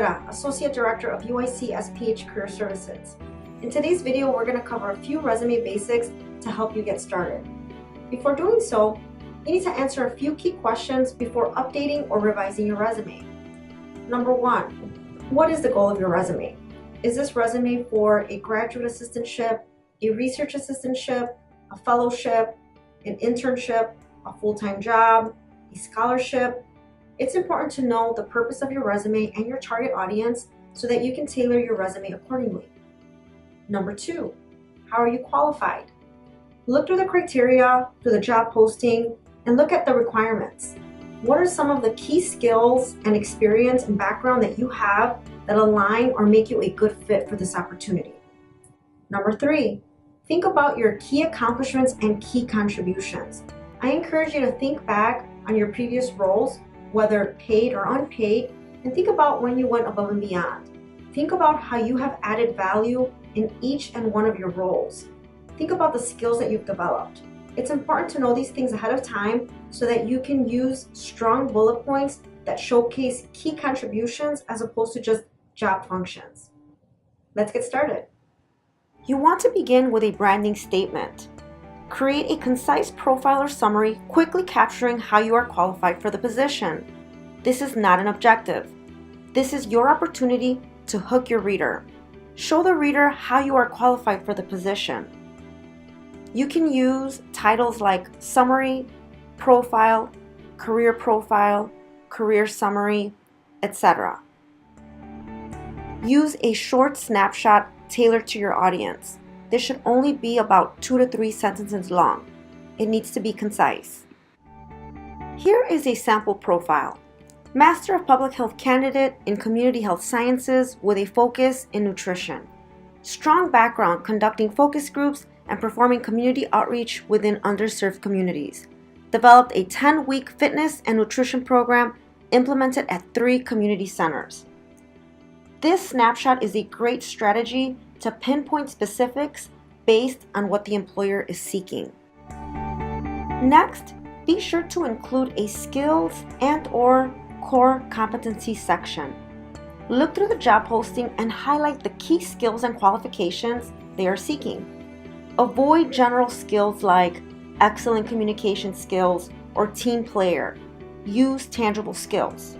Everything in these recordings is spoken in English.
Rivera, Associate Director of UIC SPH Career Services. In today's video, we're going to cover a few resume basics to help you get started. Before doing so, you need to answer a few key questions before updating or revising your resume. Number one, what is the goal of your resume? Is this resume for a graduate assistantship, a research assistantship, a fellowship, an internship, a full-time job, a scholarship? It's important to know the purpose of your resume and your target audience so that you can tailor your resume accordingly. Number two, how are you qualified? Look through the criteria, through the job posting, and look at the requirements. What are some of the key skills and experience and background that you have that align or make you a good fit for this opportunity? Number three, think about your key accomplishments and key contributions. I encourage you to think back on your previous roles, whether paid or unpaid, and think about when you went above and beyond. Think about how you have added value in each and one of your roles. Think about the skills that you've developed. It's important to know these things ahead of time so that you can use strong bullet points that showcase key contributions as opposed to just job functions. Let's get started. You want to begin with a branding statement. Create a concise profile or summary, quickly capturing how you are qualified for the position. This is not an objective. This is your opportunity to hook your reader. Show the reader how you are qualified for the position. You can use titles like summary, profile, career summary, etc. Use a short snapshot tailored to your audience. This should only be about 2 to 3 sentences long. It needs to be concise. Here is a sample profile. Master of Public Health candidate in Community Health Sciences with a focus in nutrition. Strong background conducting focus groups and performing community outreach within underserved communities. Developed a 10-week fitness and nutrition program implemented at 3 community centers. This snapshot is a great strategy to pinpoint specifics based on what the employer is seeking. Next, be sure to include a skills and/or core competency section. Look through the job posting and highlight the key skills and qualifications they are seeking. Avoid general skills like excellent communication skills or team player. Use tangible skills.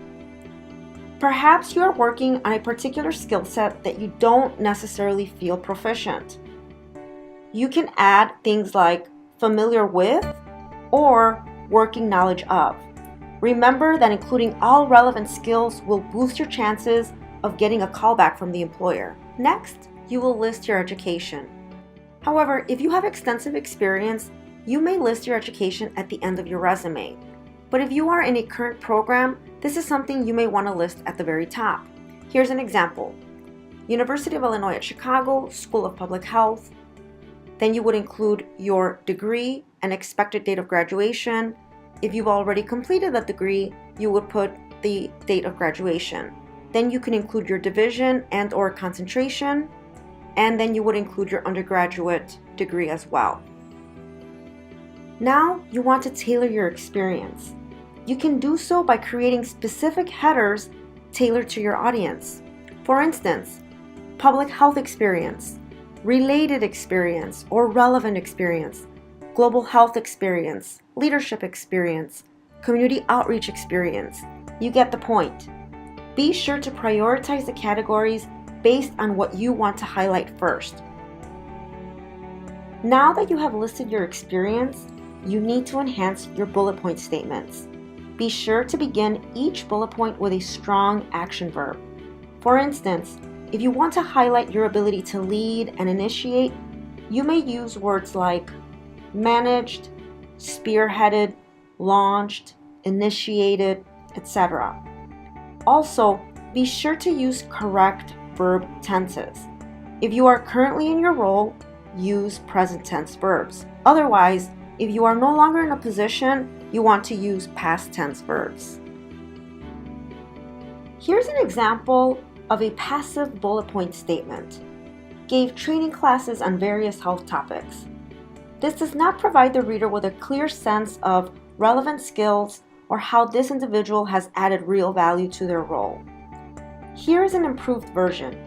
Perhaps you are working on a particular skill set that you don't necessarily feel proficient. You can add things like familiar with or working knowledge of. Remember that including all relevant skills will boost your chances of getting a callback from the employer. Next, you will list your education. However, if you have extensive experience, you may list your education at the end of your resume. But if you are in a current program, this is something you may want to list at the very top. Here's an example. University of Illinois at Chicago, School of Public Health. Then you would include your degree and expected date of graduation. If you've already completed that degree, you would put the date of graduation. Then you can include your division and/or concentration, and then you would include your undergraduate degree as well. Now you want to tailor your experience. You can do so by creating specific headers tailored to your audience. For instance, public health experience, related experience or relevant experience, global health experience, leadership experience, community outreach experience. You get the point. Be sure to prioritize the categories based on what you want to highlight first. Now that you have listed your experience, you need to enhance your bullet point statements. Be sure to begin each bullet point with a strong action verb. For instance, if you want to highlight your ability to lead and initiate, you may use words like managed, spearheaded, launched, initiated, etc. Also, be sure to use correct verb tenses. If you are currently in your role, use present tense verbs. Otherwise, if you are no longer in a position, you want to use past tense verbs. Here's an example of a passive bullet point statement. Gave training classes on various health topics. This does not provide the reader with a clear sense of relevant skills or how this individual has added real value to their role. Here's an improved version.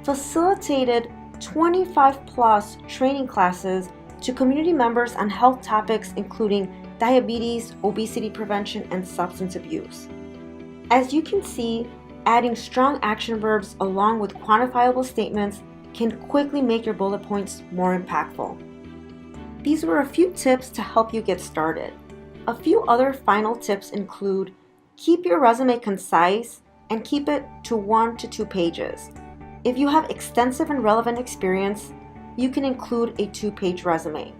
Facilitated 25 plus training classes to community members on health topics including diabetes, obesity prevention, and substance abuse. As you can see, adding strong action verbs along with quantifiable statements can quickly make your bullet points more impactful. These were a few tips to help you get started. A few other final tips include: keep your resume concise and keep it to 1 to 2 pages. If you have extensive and relevant experience, you can include a 2-page resume.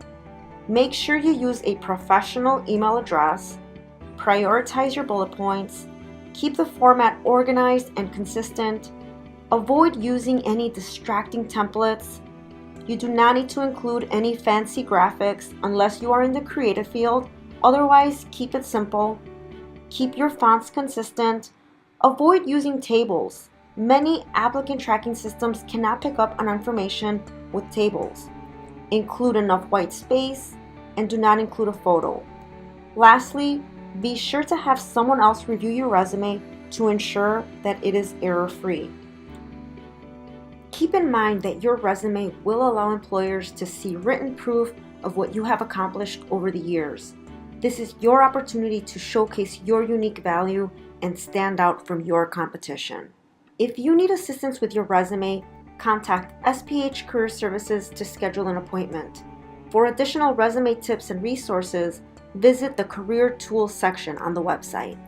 Make sure you use a professional email address, prioritize your bullet points, keep the format organized and consistent, avoid using any distracting templates. You do not need to include any fancy graphics unless you are in the creative field. Otherwise, keep it simple. Keep your fonts consistent. Avoid using tables. Many applicant tracking systems cannot pick up on information with tables. Include enough white space and do not include a photo. Lastly, be sure to have someone else review your resume to ensure that it is error-free. Keep in mind that your resume will allow employers to see written proof of what you have accomplished over the years. This is your opportunity to showcase your unique value and stand out from your competition. If you need assistance with your resume, contact SPH Career Services to schedule an appointment. For additional resume tips and resources, visit the Career Tools section on the website.